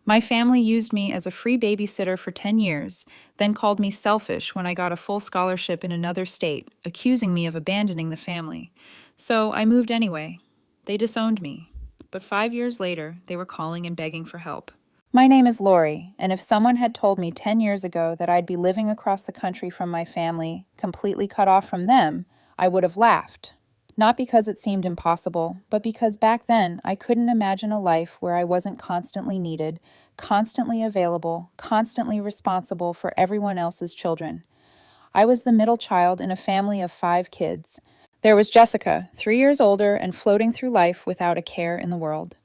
My family used me as a free babysitter for 10 years, then called me selfish when I got a full scholarship in another state, accusing me of abandoning the family. So I moved anyway. They disowned me. But 5 years later, they were calling and begging for help. My name is Lori, and if someone had told me 10 years ago that I'd be living across the country from my family, completely cut off from them, I would have laughed. Not because it seemed impossible, but because back then I couldn't imagine a life where I wasn't constantly needed, constantly available, constantly responsible for everyone else's children. I was the middle child in a family of 5 kids. There was Jessica, 3 years older and floating through life without a care in the world.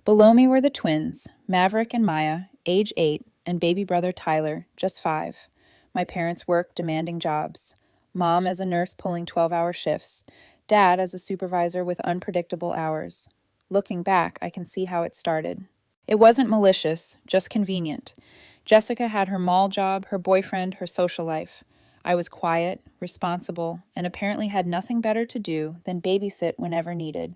Below me were the twins, Maverick and Maya, age 8, and baby brother Tyler, just 5. My parents worked demanding jobs. Mom as a nurse pulling 12-hour shifts. Dad as a supervisor with unpredictable hours. Looking back, I can see how it started. It wasn't malicious, just convenient. Jessica had her mall job, her boyfriend, her social life. I was quiet, responsible, and apparently had nothing better to do than babysit whenever needed.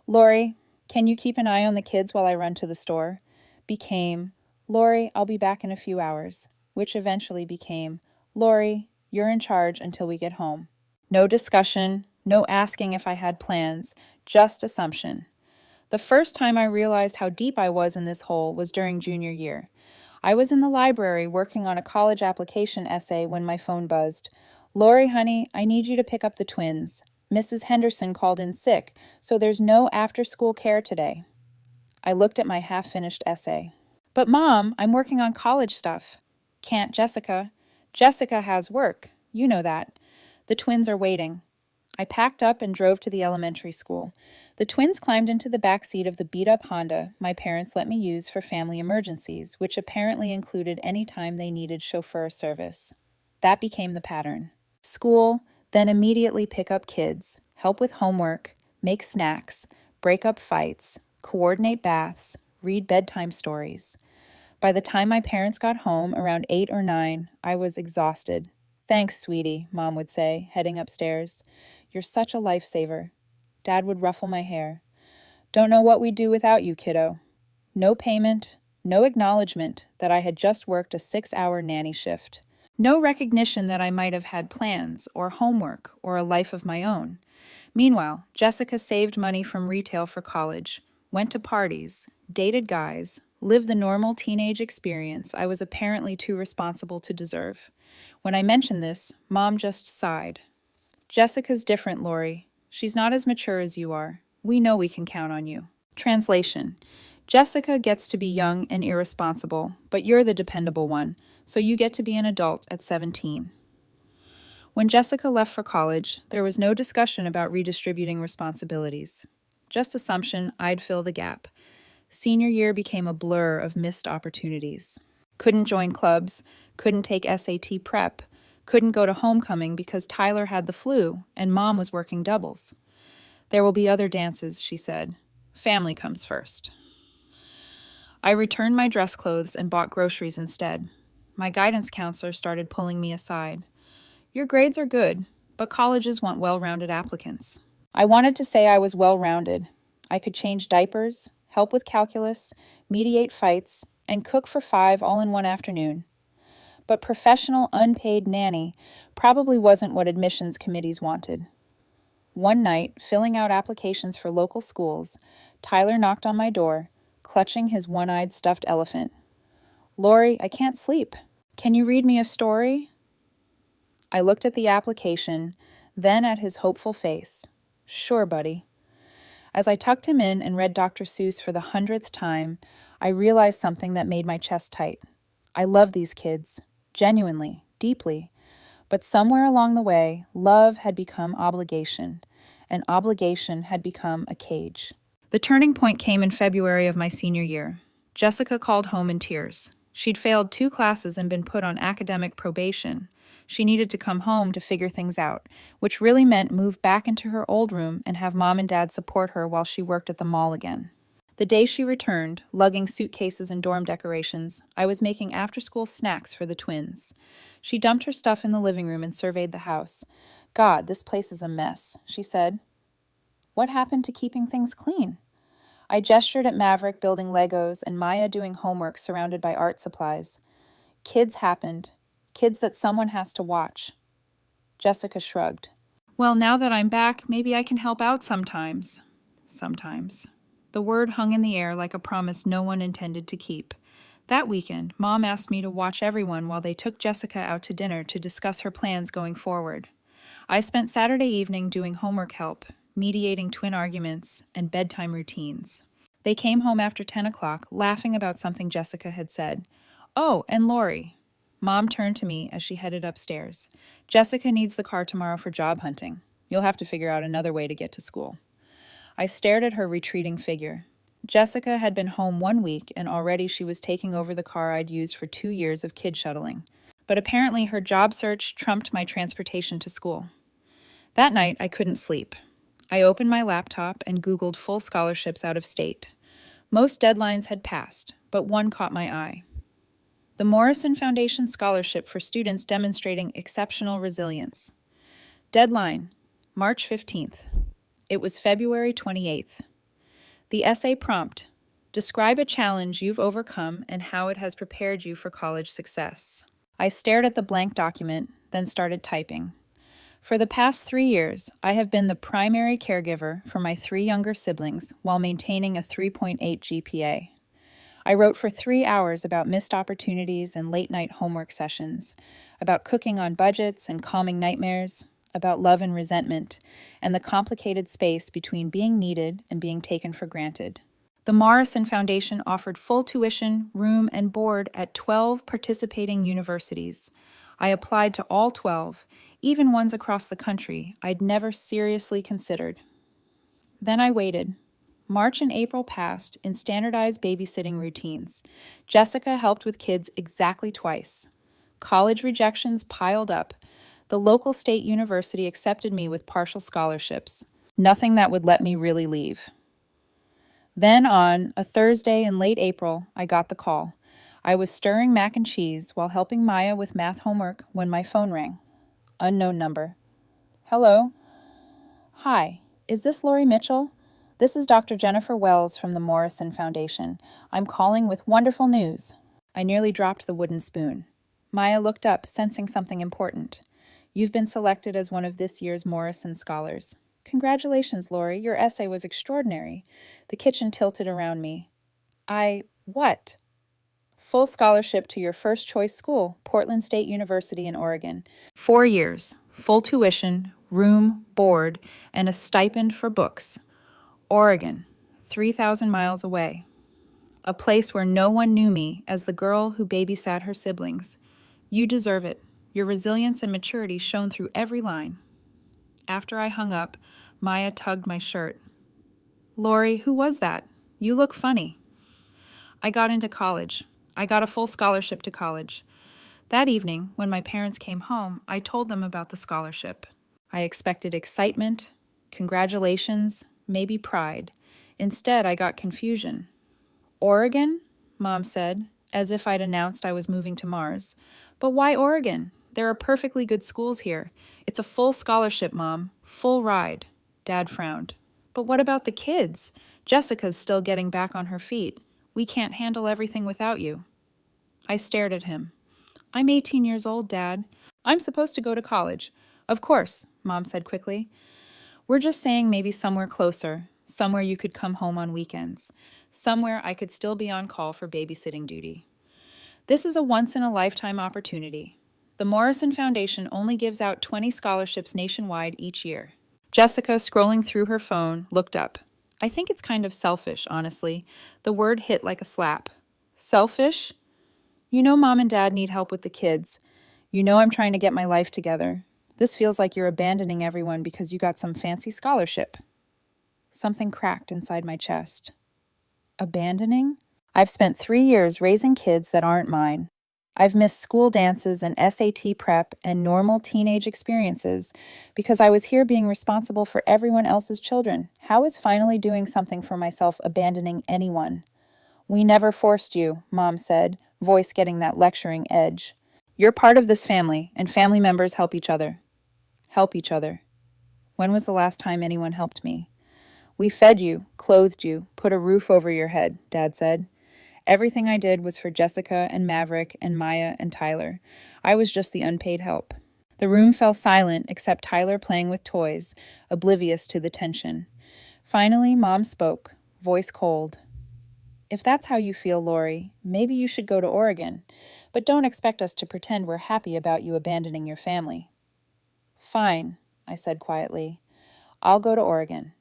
Lori, can you keep an eye on the kids while I run to the store? Became, Lori, I'll be back in a few hours, which eventually became, Lori, you're in charge until we get home. No discussion, no asking if I had plans, just assumption. The first time I realized how deep I was in this hole was during junior year. I was in the library working on a college application essay when my phone buzzed. Lori, honey, I need you to pick up the twins. Mrs. Henderson called in sick, so there's no after-school care today. I looked at my half-finished essay. But Mom, I'm working on college stuff. Can't Jessica. Jessica has work. You know that. The twins are waiting. I packed up and drove to the elementary school. The twins climbed into the back seat of the beat-up Honda my parents let me use for family emergencies, which apparently included any time they needed chauffeur service. That became the pattern. School, then immediately pick up kids, help with homework, make snacks, break up fights, coordinate baths, read bedtime stories. By the time my parents got home, around 8 or 9, I was exhausted. Thanks, sweetie, Mom would say, heading upstairs. You're such a lifesaver. Dad would ruffle my hair. Don't know what we'd do without you, kiddo. No payment, no acknowledgement that I had just worked a 6-hour nanny shift. No recognition that I might have had plans or homework or a life of my own. Meanwhile, Jessica saved money from retail for college, went to parties, dated guys, lived the normal teenage experience I was apparently too responsible to deserve. When I mentioned this, Mom just sighed. Jessica's different, Lori. She's not as mature as you are. We know we can count on you. Translation. Jessica gets to be young and irresponsible, but you're the dependable one, so you get to be an adult at 17. When Jessica left for college, there was no discussion about redistributing responsibilities. Just assumption I'd fill the gap. Senior year became a blur of missed opportunities. Couldn't join clubs, couldn't take SAT prep, couldn't go to homecoming because Tyler had the flu and Mom was working doubles. There will be other dances, she said. Family comes first. I returned my dress clothes and bought groceries instead. My guidance counselor started pulling me aside. Your grades are good, but colleges want well-rounded applicants. I wanted to say I was well-rounded. I could change diapers, help with calculus, mediate fights, and cook for 5 all in one afternoon. But professional, unpaid nanny probably wasn't what admissions committees wanted. One night, filling out applications for local schools, Tyler knocked on my door, clutching his one-eyed stuffed elephant. Lori, I can't sleep. Can you read me a story? I looked at the application, then at his hopeful face. Sure, buddy. As I tucked him in and read Dr. Seuss for the 100th time, I realized something that made my chest tight. I love these kids, genuinely, deeply. But somewhere along the way, love had become obligation, and obligation had become a cage. The turning point came in February of my senior year. Jessica called home in tears. She'd failed 2 classes and been put on academic probation. She needed to come home to figure things out, which really meant move back into her old room and have Mom and Dad support her while she worked at the mall again. The day she returned, lugging suitcases and dorm decorations, I was making after-school snacks for the twins. She dumped her stuff in the living room and surveyed the house. God, this place is a mess, she said. What happened to keeping things clean? I gestured at Maverick building Legos and Maya doing homework surrounded by art supplies. Kids happened. Kids that someone has to watch. Jessica shrugged. Well, now that I'm back, maybe I can help out sometimes. Sometimes. The word hung in the air like a promise no one intended to keep. That weekend, Mom asked me to watch everyone while they took Jessica out to dinner to discuss her plans going forward. I spent Saturday evening doing homework help, mediating twin arguments, and bedtime routines. They came home after 10 o'clock, laughing about something Jessica had said. Oh, and Lori. Mom turned to me as she headed upstairs. Jessica needs the car tomorrow for job hunting. You'll have to figure out another way to get to school. I stared at her retreating figure. Jessica had been home 1 week, and already she was taking over the car I'd used for 2 years of kid shuttling. But apparently her job search trumped my transportation to school. That night, I couldn't sleep. I opened my laptop and Googled full scholarships out of state. Most deadlines had passed, but one caught my eye. The Morrison Foundation Scholarship for students demonstrating exceptional resilience. Deadline, March 15th. It was February 28th. The essay prompt, describe a challenge you've overcome and how it has prepared you for college success. I stared at the blank document, then started typing. For the past 3 years, I have been the primary caregiver for my 3 younger siblings while maintaining a 3.8 GPA. I wrote for 3 hours about missed opportunities and late-night homework sessions, about cooking on budgets and calming nightmares, about love and resentment, and the complicated space between being needed and being taken for granted. The Morrison Foundation offered full tuition, room, and board at 12 participating universities. I applied to all 12, even ones across the country I'd never seriously considered. Then I waited. March and April passed in standardized babysitting routines. Jessica helped with kids exactly twice. College rejections piled up. The local state university accepted me with partial scholarships. Nothing that would let me really leave. Then on a Thursday in late April, I got the call. I was stirring mac and cheese while helping Maya with math homework when my phone rang. Unknown number. Hello. Hi, is this Lori Mitchell? This is Dr. Jennifer Wells from the Morrison Foundation. I'm calling with wonderful news. I nearly dropped the wooden spoon. Maya looked up, sensing something important. You've been selected as one of this year's Morrison Scholars. Congratulations, Lori. Your essay was extraordinary. The kitchen tilted around me. What? Full scholarship to your first choice school, Portland State University in Oregon. 4 years, full tuition, room, board, and a stipend for books. Oregon, 3,000 miles away. A place where no one knew me as the girl who babysat her siblings. You deserve it. Your resilience and maturity shone through every line. After I hung up, Maya tugged my shirt. Lori, who was that? You look funny. I got into college. I got a full scholarship to college. That evening, when my parents came home, I told them about the scholarship. I expected excitement, congratulations, maybe pride. Instead, I got confusion. Oregon? Mom said, as if I'd announced I was moving to Mars. But why Oregon? There are perfectly good schools here. It's a full scholarship, Mom. Full ride. Dad frowned. But what about the kids? Jessica's still getting back on her feet. We can't handle everything without you. I stared at him. I'm 18 years old, Dad. I'm supposed to go to college. Of course, Mom said quickly. We're just saying maybe somewhere closer, somewhere you could come home on weekends, somewhere I could still be on call for babysitting duty. This is a once-in-a-lifetime opportunity. The Morrison Foundation only gives out 20 scholarships nationwide each year. Jessica, scrolling through her phone, looked up. I think it's kind of selfish, honestly. The word hit like a slap. Selfish? You know Mom and Dad need help with the kids. You know I'm trying to get my life together. This feels like you're abandoning everyone because you got some fancy scholarship. Something cracked inside my chest. Abandoning? I've spent 3 years raising kids that aren't mine. I've missed school dances and SAT prep and normal teenage experiences because I was here being responsible for everyone else's children. How is finally doing something for myself abandoning anyone? We never forced you, Mom said, voice getting that lecturing edge. You're part of this family, and family members help each other. Help each other. When was the last time anyone helped me? We fed you, clothed you, put a roof over your head, Dad said. Everything I did was for Jessica and Maverick and Maya and Tyler. I was just the unpaid help. The room fell silent except Tyler playing with toys, oblivious to the tension. Finally, Mom spoke, voice cold. If that's how you feel, Lori, maybe you should go to Oregon. But don't expect us to pretend we're happy about you abandoning your family. Fine, I said quietly. I'll go to Oregon.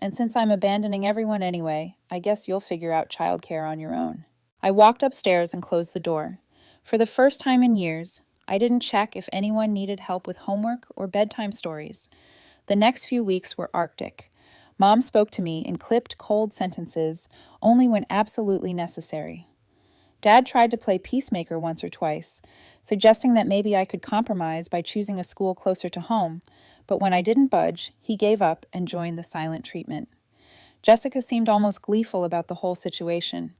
And since I'm abandoning everyone anyway, I guess you'll figure out childcare on your own. I walked upstairs and closed the door. For the first time in years, I didn't check if anyone needed help with homework or bedtime stories. The next few weeks were Arctic. Mom spoke to me in clipped, cold sentences, only when absolutely necessary. Dad tried to play peacemaker once or twice, suggesting that maybe I could compromise by choosing a school closer to home, but when I didn't budge, he gave up and joined the silent treatment. Jessica seemed almost gleeful about the whole situation.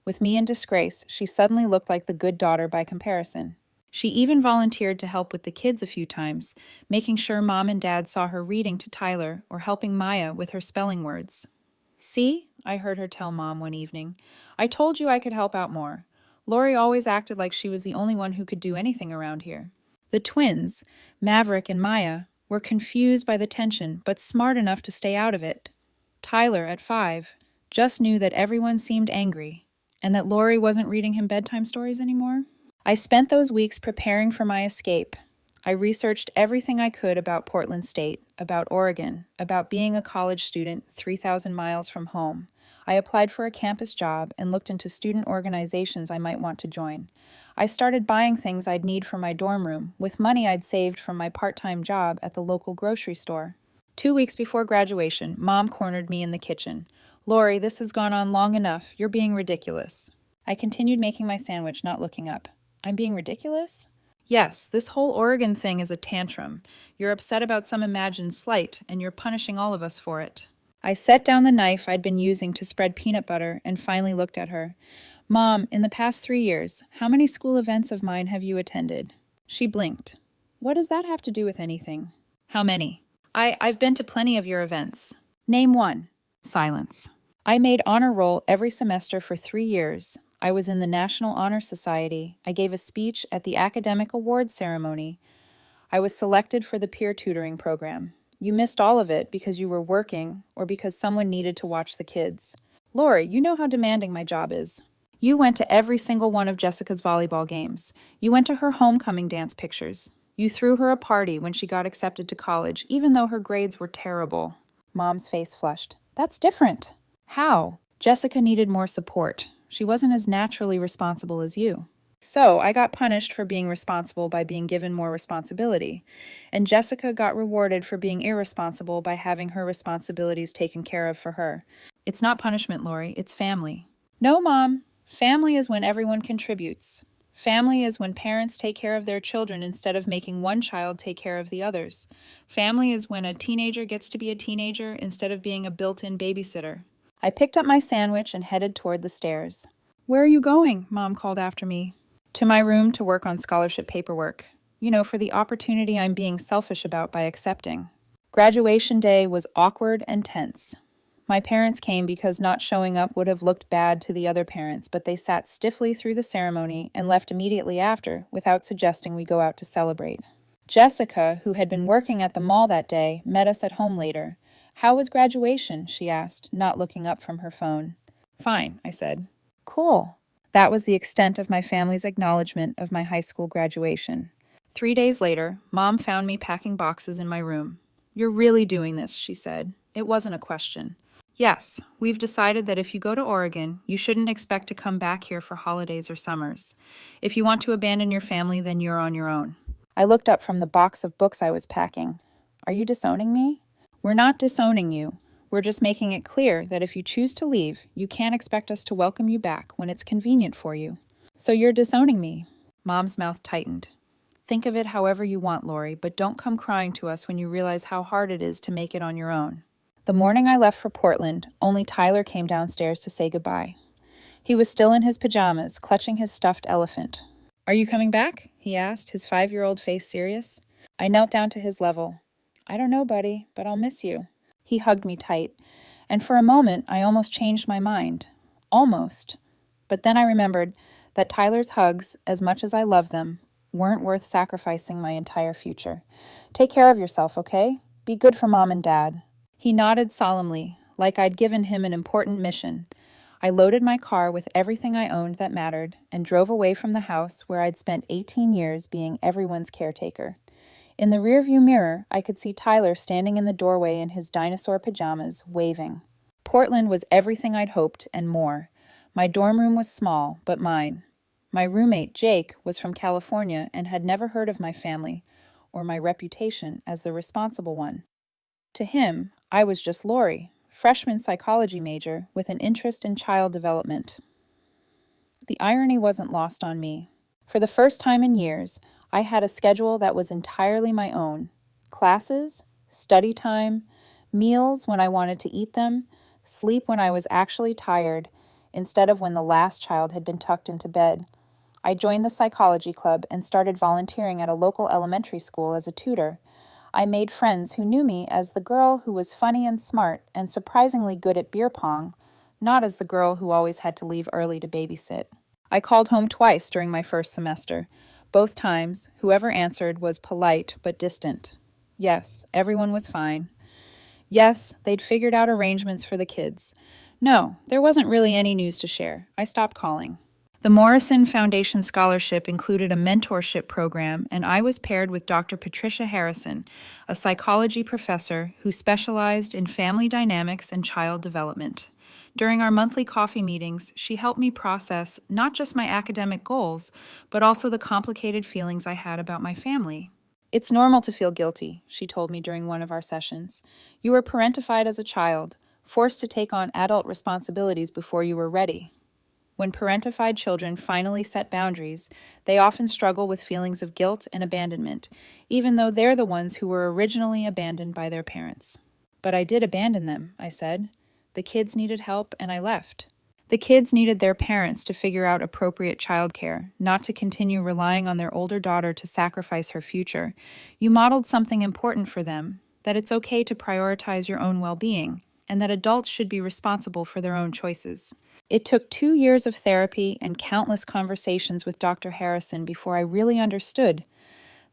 With me in disgrace, she suddenly looked like the good daughter by comparison. She even volunteered to help with the kids a few times, making sure Mom and Dad saw her reading to Tyler or helping Maya with her spelling words. See, I heard her tell Mom one evening, I told you I could help out more. Lori always acted like she was the only one who could do anything around here. The twins, Maverick and Maya, were confused by the tension, but smart enough to stay out of it. Tyler, at 5, just knew that everyone seemed angry, and that Lori wasn't reading him bedtime stories anymore. I spent those weeks preparing for my escape. I researched everything I could about Portland State, about Oregon, about being a college student 3,000 miles from home. I applied for a campus job and looked into student organizations I might want to join. I started buying things I'd need for my dorm room, with money I'd saved from my part-time job at the local grocery store. 2 weeks before graduation, Mom cornered me in the kitchen. Lori, this has gone on long enough. You're being ridiculous. I continued making my sandwich, not looking up. I'm being ridiculous? Yes, this whole Oregon thing is a tantrum. You're upset about some imagined slight, and you're punishing all of us for it. I set down the knife I'd been using to spread peanut butter and finally looked at her. Mom, in the past 3 years, how many school events of mine have you attended? She blinked. What does that have to do with anything? How many? I've been to plenty of your events. Name one. Silence. I made honor roll every semester for 3 years. I was in the National Honor Society. I gave a speech at the Academic Awards ceremony. I was selected for the peer tutoring program. You missed all of it because you were working or because someone needed to watch the kids. Lori, you know how demanding my job is. You went to every single one of Jessica's volleyball games. You went to her homecoming dance pictures. You threw her a party when she got accepted to college, even though her grades were terrible. Mom's face flushed. That's different. How? Jessica needed more support. She wasn't as naturally responsible as you. So I got punished for being responsible by being given more responsibility, and Jessica got rewarded for being irresponsible by having her responsibilities taken care of for her. It's not punishment, Lori, it's family. No, Mom. Family is when everyone contributes. Family is when parents take care of their children instead of making one child take care of the others. Family is when a teenager gets to be a teenager instead of being a built-in babysitter. I picked up my sandwich and headed toward the stairs. Where are you going? Mom called after me. To my room to work on scholarship paperwork. You know, for the opportunity I'm being selfish about by accepting. Graduation day was awkward and tense. My parents came because not showing up would have looked bad to the other parents, but they sat stiffly through the ceremony and left immediately after without suggesting we go out to celebrate. Jessica, who had been working at the mall that day, met us at home later. How was graduation? She asked, not looking up from her phone. Fine, I said. Cool. That was the extent of my family's acknowledgement of my high school graduation. 3 days later, Mom found me packing boxes in my room. You're really doing this, she said. It wasn't a question. Yes, we've decided that if you go to Oregon, you shouldn't expect to come back here for holidays or summers. If you want to abandon your family, then you're on your own. I looked up from the box of books I was packing. Are you disowning me? We're not disowning you. We're just making it clear that if you choose to leave, you can't expect us to welcome you back when it's convenient for you. So you're disowning me. Mom's mouth tightened. Think of it however you want, Lori, but don't come crying to us when you realize how hard it is to make it on your own. The morning I left for Portland, only Tyler came downstairs to say goodbye. He was still in his pajamas, clutching his stuffed elephant. Are you coming back? He asked, his 5-year-old face serious. I knelt down to his level. I don't know, buddy, but I'll miss you. He hugged me tight. And for a moment, I almost changed my mind. Almost. But then I remembered that Tyler's hugs, as much as I love them, weren't worth sacrificing my entire future. Take care of yourself, okay? Be good for Mom and Dad. He nodded solemnly, like I'd given him an important mission. I loaded my car with everything I owned that mattered and drove away from the house where I'd spent 18 years being everyone's caretaker. In the rearview mirror, I could see Tyler standing in the doorway in his dinosaur pajamas, waving. Portland was everything I'd hoped and more. My dorm room was small, but mine. My roommate, Jake, was from California and had never heard of my family or my reputation as the responsible one. To him, I was just Lori, freshman psychology major with an interest in child development. The irony wasn't lost on me. For the first time in years, I had a schedule that was entirely my own. Classes, study time, meals when I wanted to eat them, sleep when I was actually tired, instead of when the last child had been tucked into bed. I joined the psychology club and started volunteering at a local elementary school as a tutor. I made friends who knew me as the girl who was funny and smart and surprisingly good at beer pong, not as the girl who always had to leave early to babysit. I called home twice during my first semester. Both times, whoever answered was polite but distant. Yes, everyone was fine. Yes, they'd figured out arrangements for the kids. No, there wasn't really any news to share. I stopped calling. The Morrison Foundation Scholarship included a mentorship program, and I was paired with Dr. Patricia Harrison, a psychology professor who specialized in family dynamics and child development. During our monthly coffee meetings, she helped me process not just my academic goals, but also the complicated feelings I had about my family. It's normal to feel guilty, she told me during one of our sessions. You were parentified as a child, forced to take on adult responsibilities before you were ready. When parentified children finally set boundaries, they often struggle with feelings of guilt and abandonment, even though they're the ones who were originally abandoned by their parents. But I did abandon them, I said. The kids needed help, and I left. The kids needed their parents to figure out appropriate childcare, not to continue relying on their older daughter to sacrifice her future. You modeled something important for them, that it's okay to prioritize your own well-being, and that adults should be responsible for their own choices. It took 2 years of therapy and countless conversations with Dr. Harrison before I really understood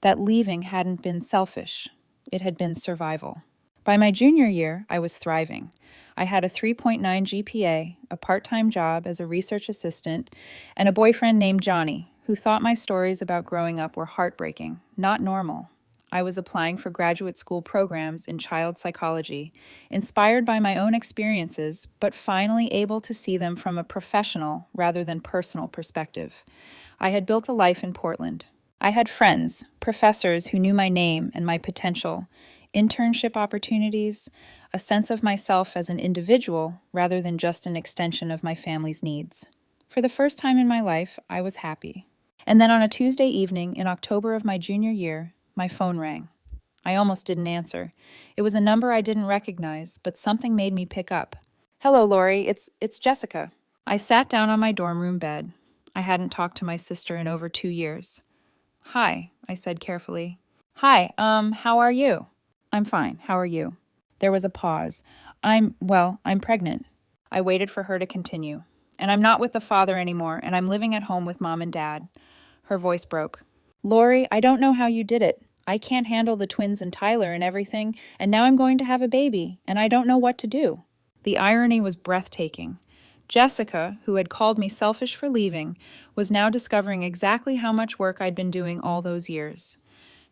that leaving hadn't been selfish. It had been survival. By my junior year, I was thriving. I had a 3.9 GPA, a part-time job as a research assistant, and a boyfriend named Johnny, who thought my stories about growing up were heartbreaking, not normal. I was applying for graduate school programs in child psychology, inspired by my own experiences, but finally able to see them from a professional rather than personal perspective. I had built a life in Portland. I had friends, professors who knew my name and my potential, internship opportunities, a sense of myself as an individual rather than just an extension of my family's needs. For the first time in my life, I was happy. And then on a Tuesday evening in October of my junior year, my phone rang. I almost didn't answer. It was a number I didn't recognize, but something made me pick up. Hello, Lori, it's Jessica. I sat down on my dorm room bed. I hadn't talked to my sister in over 2 years. Hi, I said carefully. Hi, how are you? I'm fine, how are you? There was a pause. I'm pregnant. I waited for her to continue. And I'm not with the father anymore, and I'm living at home with Mom and Dad. Her voice broke. Lori, I don't know how you did it. I can't handle the twins and Tyler and everything, and now I'm going to have a baby, and I don't know what to do. The irony was breathtaking. Jessica, who had called me selfish for leaving, was now discovering exactly how much work I'd been doing all those years.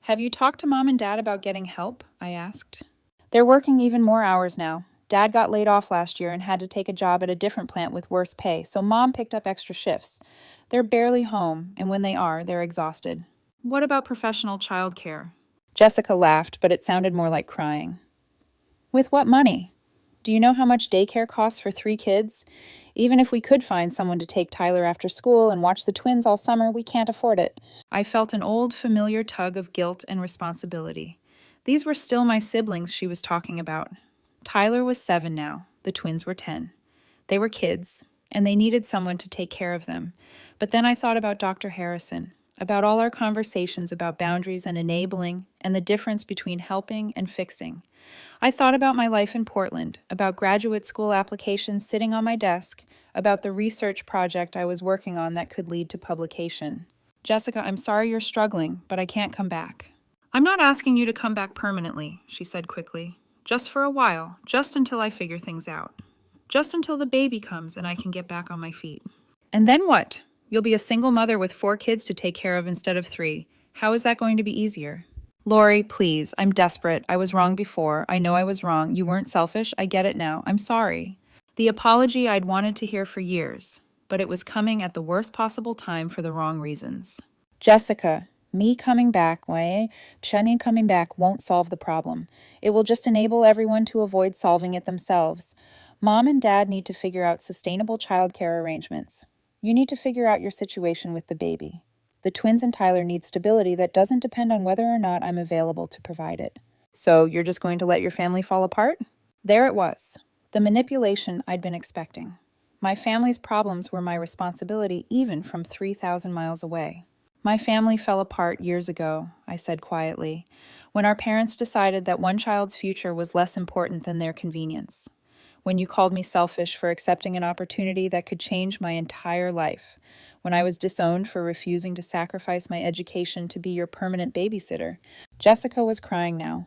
Have you talked to Mom and Dad about getting help? I asked. They're working even more hours now. Dad got laid off last year and had to take a job at a different plant with worse pay, so Mom picked up extra shifts. They're barely home, and when they are, they're exhausted. What about professional childcare? Jessica laughed, but it sounded more like crying. With what money? Do you know how much daycare costs for 3 kids? Even if we could find someone to take Tyler after school and watch the twins all summer, we can't afford it. I felt an old, familiar tug of guilt and responsibility. These were still my siblings she was talking about. Tyler was 7 now. The twins were 10. They were kids, and they needed someone to take care of them. But then I thought about Dr. Harrison. about all our conversations about boundaries and enabling, and the difference between helping and fixing. I thought about my life in Portland, about graduate school applications sitting on my desk, about the research project I was working on that could lead to publication. Jessica, I'm sorry you're struggling, but I can't come back. I'm not asking you to come back permanently, she said quickly. Just for a while, just until I figure things out. Just until the baby comes and I can get back on my feet. And then what? You'll be a single mother with 4 kids to take care of instead of 3. How is that going to be easier? Lori, please, I'm desperate. I was wrong before. I know I was wrong. You weren't selfish. I get it now. I'm sorry. The apology I'd wanted to hear for years, but it was coming at the worst possible time for the wrong reasons. Jessica, me coming back, Shani coming back won't solve the problem. It will just enable everyone to avoid solving it themselves. Mom and Dad need to figure out sustainable childcare arrangements. You need to figure out your situation with the baby. The twins and Tyler need stability that doesn't depend on whether or not I'm available to provide it. So you're just going to let your family fall apart? There it was. The manipulation I'd been expecting. My family's problems were my responsibility even from 3,000 miles away. My family fell apart years ago, I said quietly, when our parents decided that one child's future was less important than their convenience. When you called me selfish for accepting an opportunity that could change my entire life. When I was disowned for refusing to sacrifice my education to be your permanent babysitter. Jessica was crying now.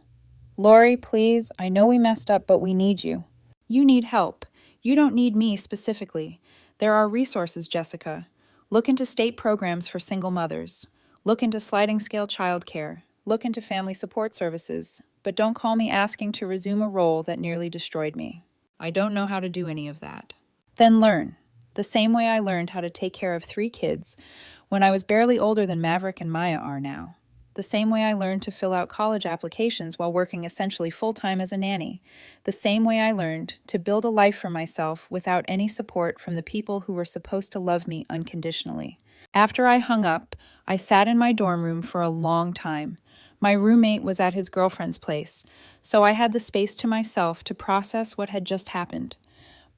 Lori, please, I know we messed up, but we need you. You need help. You don't need me specifically. There are resources, Jessica. Look into state programs for single mothers. Look into sliding scale childcare. Look into family support services. But don't call me asking to resume a role that nearly destroyed me. I don't know how to do any of that. Then learn. The same way I learned how to take care of 3 kids when I was barely older than Maverick and Maya are now. The same way I learned to fill out college applications while working essentially full-time as a nanny. The same way I learned to build a life for myself without any support from the people who were supposed to love me unconditionally. After I hung up, I sat in my dorm room for a long time. My roommate was at his girlfriend's place, so I had the space to myself to process what had just happened.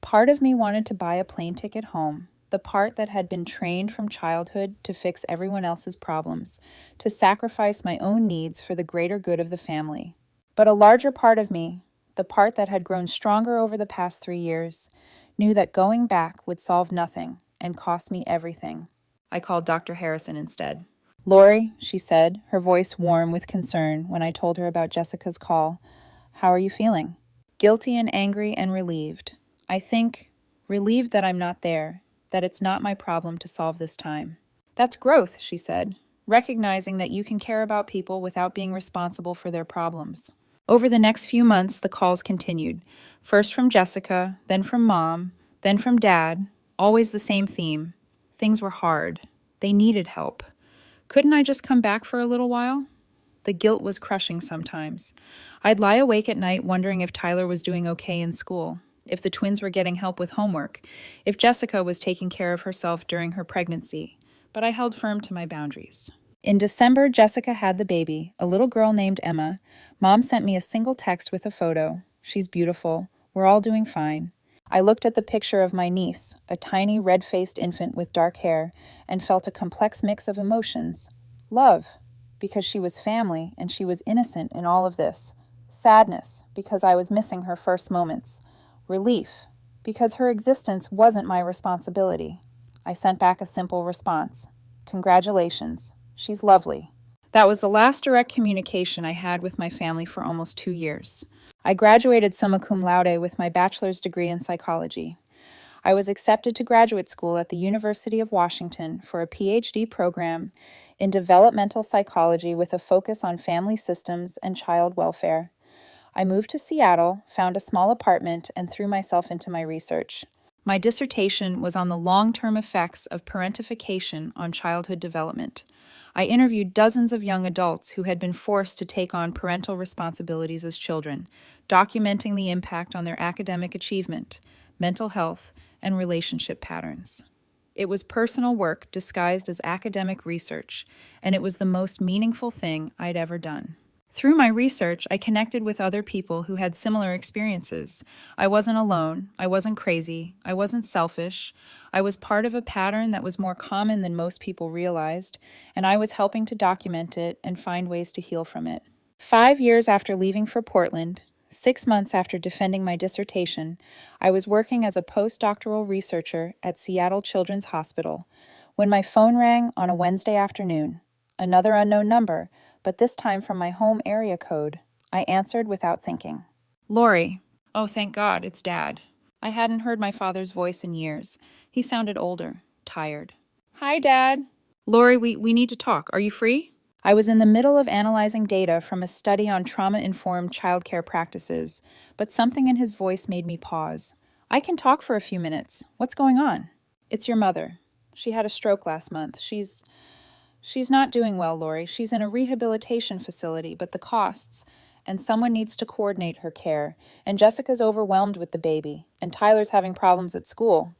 Part of me wanted to buy a plane ticket home, the part that had been trained from childhood to fix everyone else's problems, to sacrifice my own needs for the greater good of the family. But a larger part of me, the part that had grown stronger over the past 3 years, knew that going back would solve nothing and cost me everything. I called Dr. Harrison instead. Lori, she said, her voice warm with concern when I told her about Jessica's call. How are you feeling? Guilty and angry and relieved. I think, relieved that I'm not there, that it's not my problem to solve this time. That's growth, she said, recognizing that you can care about people without being responsible for their problems. Over the next few months, the calls continued. First from Jessica, then from Mom, then from Dad, always the same theme. Things were hard. They needed help. Couldn't I just come back for a little while? The guilt was crushing sometimes. I'd lie awake at night wondering if Tyler was doing okay in school, if the twins were getting help with homework, if Jessica was taking care of herself during her pregnancy, but I held firm to my boundaries. In December, Jessica had the baby, a little girl named Emma. Mom sent me a single text with a photo. She's beautiful. We're all doing fine. I looked at the picture of my niece, a tiny red-faced infant with dark hair, and felt a complex mix of emotions. Love, because she was family and she was innocent in all of this. Sadness, because I was missing her first moments. Relief, because her existence wasn't my responsibility. I sent back a simple response. Congratulations. She's lovely. That was the last direct communication I had with my family for almost 2 years. I graduated summa cum laude with my bachelor's degree in psychology. I was accepted to graduate school at the University of Washington for a PhD program in developmental psychology with a focus on family systems and child welfare. I moved to Seattle, found a small apartment, and threw myself into my research. My dissertation was on the long-term effects of parentification on childhood development. I interviewed dozens of young adults who had been forced to take on parental responsibilities as children, documenting the impact on their academic achievement, mental health, and relationship patterns. It was personal work disguised as academic research, and it was the most meaningful thing I'd ever done. Through my research, I connected with other people who had similar experiences. I wasn't alone. I wasn't crazy. I wasn't selfish. I was part of a pattern that was more common than most people realized, and I was helping to document it and find ways to heal from it. 5 years after leaving for Portland, 6 months after defending my dissertation, I was working as a postdoctoral researcher at Seattle Children's Hospital when my phone rang on a Wednesday afternoon. Another unknown number, but this time from my home area code. I answered without thinking. Lori. Oh, thank God, it's Dad. I hadn't heard my father's voice in years. He sounded older, tired. Hi, Dad. Lori, we need to talk. Are you free? I was in the middle of analyzing data from a study on trauma-informed childcare practices, but something in his voice made me pause. I can talk for a few minutes. What's going on? It's your mother. She had a stroke last month. She's not doing well, Lori. She's in a rehabilitation facility, but the costs, and someone needs to coordinate her care, and Jessica's overwhelmed with the baby, and Tyler's having problems at school.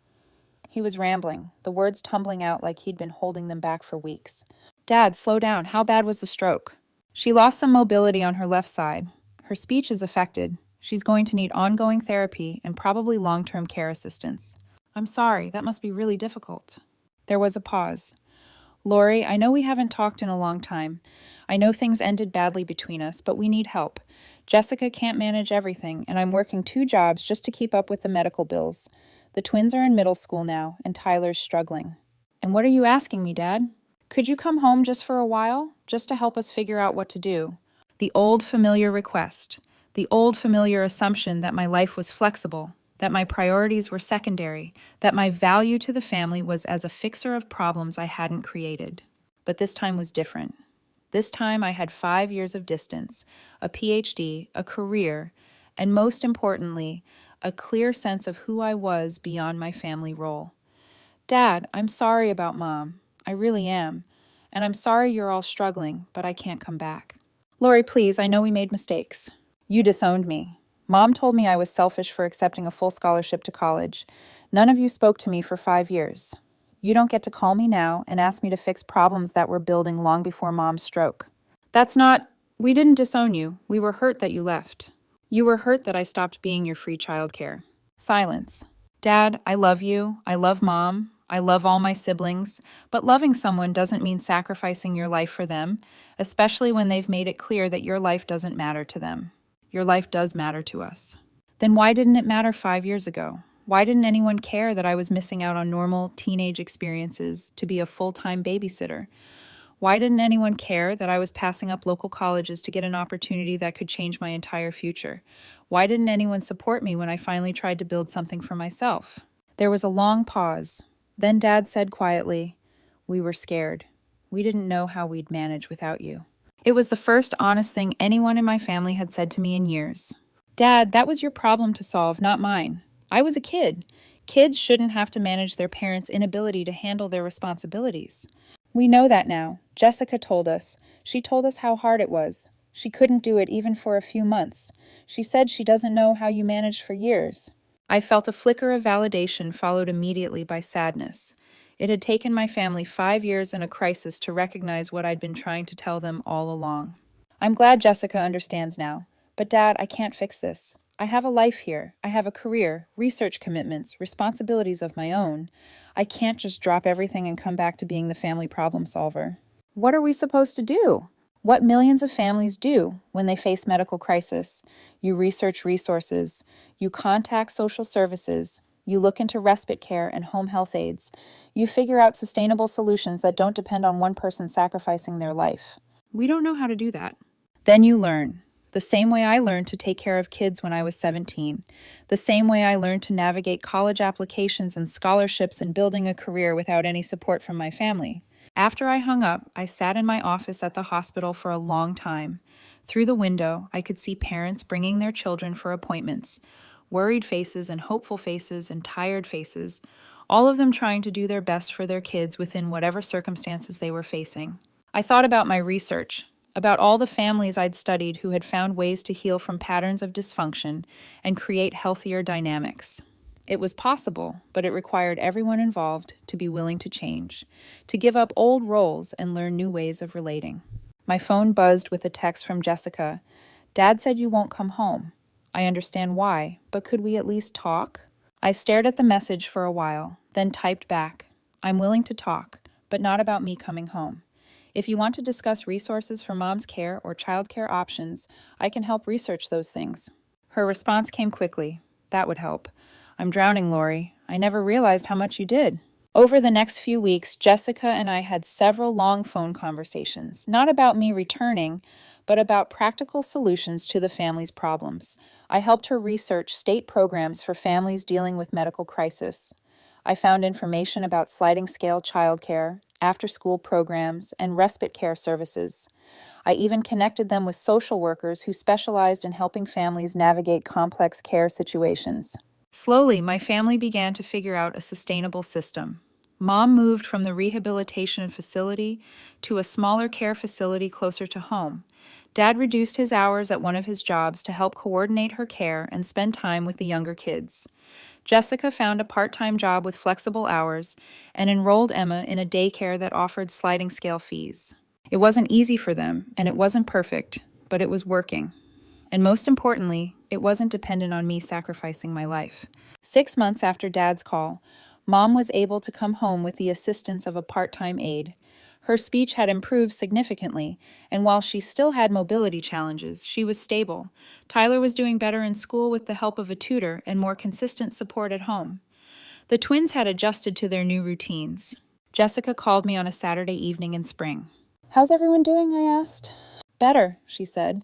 He was rambling, the words tumbling out like he'd been holding them back for weeks. Dad, slow down. How bad was the stroke? She lost some mobility on her left side. Her speech is affected. She's going to need ongoing therapy and probably long-term care assistance. I'm sorry, that must be really difficult. There was a pause. Lori, I know we haven't talked in a long time. I know things ended badly between us, but we need help. Jessica can't manage everything, and I'm working 2 jobs just to keep up with the medical bills. The twins are in middle school now, and Tyler's struggling. And what are you asking me, Dad? Could you come home just for a while, just to help us figure out what to do? The old familiar request, the old familiar assumption that my life was flexible, that my priorities were secondary, that my value to the family was as a fixer of problems I hadn't created. But this time was different. This time I had 5 years of distance, a PhD, a career, and most importantly, a clear sense of who I was beyond my family role. Dad, I'm sorry about Mom. I really am. And I'm sorry you're all struggling, but I can't come back. Lori, please, I know we made mistakes. You disowned me. Mom told me I was selfish for accepting a full scholarship to college. None of you spoke to me for 5 years. You don't get to call me now and ask me to fix problems that were building long before Mom's stroke. We didn't disown you. We were hurt that you left. You were hurt that I stopped being your free childcare. Silence. Dad, I love you. I love Mom. I love all my siblings. But loving someone doesn't mean sacrificing your life for them, especially when they've made it clear that your life doesn't matter to them. Your life does matter to us. Then why didn't it matter 5 years ago? Why didn't anyone care that I was missing out on normal teenage experiences to be a full-time babysitter? Why didn't anyone care that I was passing up local colleges to get an opportunity that could change my entire future? Why didn't anyone support me when I finally tried to build something for myself? There was a long pause. Then Dad said quietly, "We were scared. We didn't know how we'd manage without you." It was the first honest thing anyone in my family had said to me in years. Dad, that was your problem to solve, not mine. I was a kid. Kids shouldn't have to manage their parents' inability to handle their responsibilities. We know that now. Jessica told us. She told us how hard it was. She couldn't do it even for a few months. She said she doesn't know how you managed for years. I felt a flicker of validation followed immediately by sadness. It had taken my family 5 years in a crisis to recognize what I'd been trying to tell them all along. I'm glad Jessica understands now. But Dad, I can't fix this. I have a life here. I have a career, research commitments, responsibilities of my own. I can't just drop everything and come back to being the family problem solver. What are we supposed to do? What millions of families do when they face medical crisis? You research resources. You contact social services. You look into respite care and home health aides. You figure out sustainable solutions that don't depend on one person sacrificing their life. We don't know how to do that. Then you learn. The same way I learned to take care of kids when I was 17. The same way I learned to navigate college applications and scholarships and building a career without any support from my family. After I hung up, I sat in my office at the hospital for a long time. Through the window, I could see parents bringing their children for appointments. Worried faces and hopeful faces and tired faces, all of them trying to do their best for their kids within whatever circumstances they were facing. I thought about my research, about all the families I'd studied who had found ways to heal from patterns of dysfunction and create healthier dynamics. It was possible, but it required everyone involved to be willing to change, to give up old roles and learn new ways of relating. My phone buzzed with a text from Jessica. Dad said you won't come home. I understand why, but could we at least talk? I stared at the message for a while, then typed back. I'm willing to talk, but not about me coming home. If you want to discuss resources for mom's care or childcare options, I can help research those things. Her response came quickly. That would help. I'm drowning, Lori. I never realized how much you did. Over the next few weeks, Jessica and I had several long phone conversations, not about me returning, but about practical solutions to the family's problems. I helped her research state programs for families dealing with medical crisis. I found information about sliding scale childcare, after-school programs, and respite care services. I even connected them with social workers who specialized in helping families navigate complex care situations. Slowly, my family began to figure out a sustainable system. Mom moved from the rehabilitation facility to a smaller care facility closer to home. Dad reduced his hours at one of his jobs to help coordinate her care and spend time with the younger kids. Jessica found a part-time job with flexible hours and enrolled Emma in a daycare that offered sliding scale fees. It wasn't easy for them, and it wasn't perfect, but it was working. And most importantly, it wasn't dependent on me sacrificing my life. 6 months after Dad's call, Mom was able to come home with the assistance of a part-time aide. Her speech had improved significantly, and while she still had mobility challenges, she was stable. Tyler was doing better in school with the help of a tutor and more consistent support at home. The twins had adjusted to their new routines. Jessica called me on a Saturday evening in spring. How's everyone doing? I asked. Better, she said.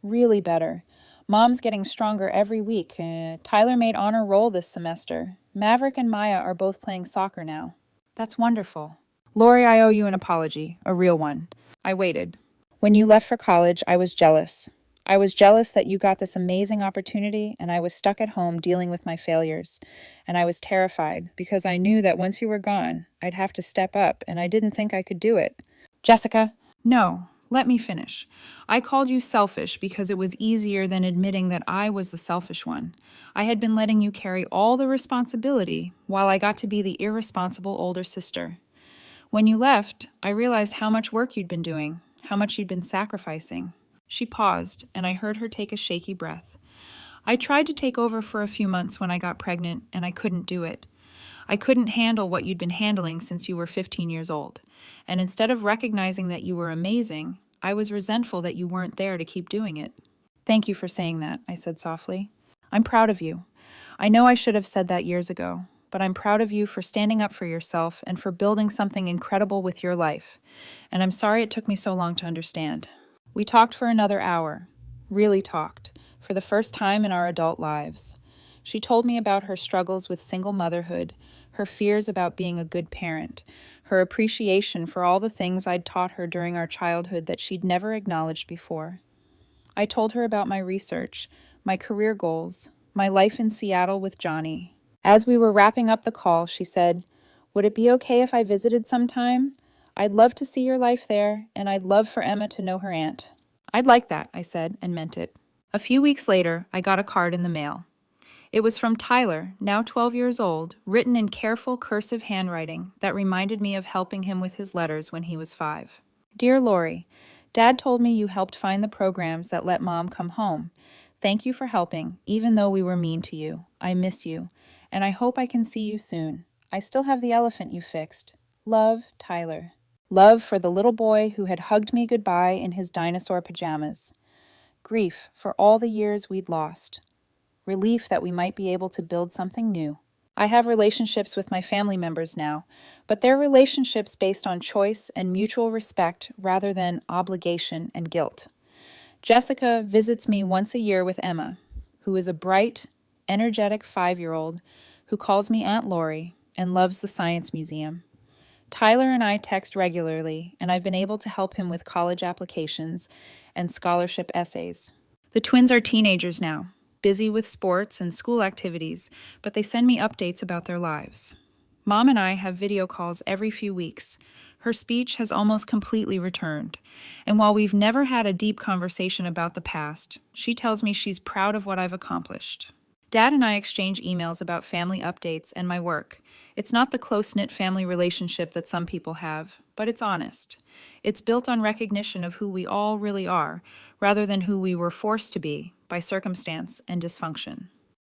Really better. Mom's getting stronger every week. Tyler made honor roll this semester. Maverick and Maya are both playing soccer now. That's wonderful. Lori, I owe you an apology, a real one. I waited. When you left for college, I was jealous. I was jealous that you got this amazing opportunity, and I was stuck at home dealing with my failures. And I was terrified, because I knew that once you were gone, I'd have to step up, and I didn't think I could do it. Jessica, no. Let me finish. I called you selfish because it was easier than admitting that I was the selfish one. I had been letting you carry all the responsibility while I got to be the irresponsible older sister. When you left, I realized how much work you'd been doing, how much you'd been sacrificing. She paused, and I heard her take a shaky breath. I tried to take over for a few months when I got pregnant, and I couldn't do it. I couldn't handle what you'd been handling since you were 15 years old. And instead of recognizing that you were amazing, I was resentful that you weren't there to keep doing it. Thank you for saying that, I said softly. I'm proud of you. I know I should have said that years ago, but I'm proud of you for standing up for yourself and for building something incredible with your life. And I'm sorry it took me so long to understand. We talked for another hour. Really talked. For the first time in our adult lives. She told me about her struggles with single motherhood, her fears about being a good parent, her appreciation for all the things I'd taught her during our childhood that she'd never acknowledged before. I told her about my research, my career goals, my life in Seattle with Johnny. As we were wrapping up the call, she said, "Would it be okay if I visited sometime? I'd love to see your life there, and I'd love for Emma to know her aunt." I'd like that, I said, and meant it. A few weeks later, I got a card in the mail. It was from Tyler, now 12 years old, written in careful cursive handwriting that reminded me of helping him with his letters when he was 5. Dear Lori, Dad told me you helped find the programs that let Mom come home. Thank you for helping, even though we were mean to you. I miss you, and I hope I can see you soon. I still have the elephant you fixed. Love, Tyler. Love for the little boy who had hugged me goodbye in his dinosaur pajamas. Grief for all the years we'd lost. Relief that we might be able to build something new. I have relationships with my family members now, but they're relationships based on choice and mutual respect rather than obligation and guilt. Jessica visits me once a year with Emma, who is a bright, energetic 5-year-old who calls me Aunt Lori and loves the Science Museum. Tyler and I text regularly, and I've been able to help him with college applications and scholarship essays. The twins are teenagers now, busy with sports and school activities, but they send me updates about their lives. Mom and I have video calls every few weeks. Her speech has almost completely returned, and while we've never had a deep conversation about the past, she tells me she's proud of what I've accomplished. Dad and I exchange emails about family updates and my work. It's not the close-knit family relationship that some people have, but it's honest. It's built on recognition of who we all really are, rather than who we were forced to be by circumstance and dysfunction.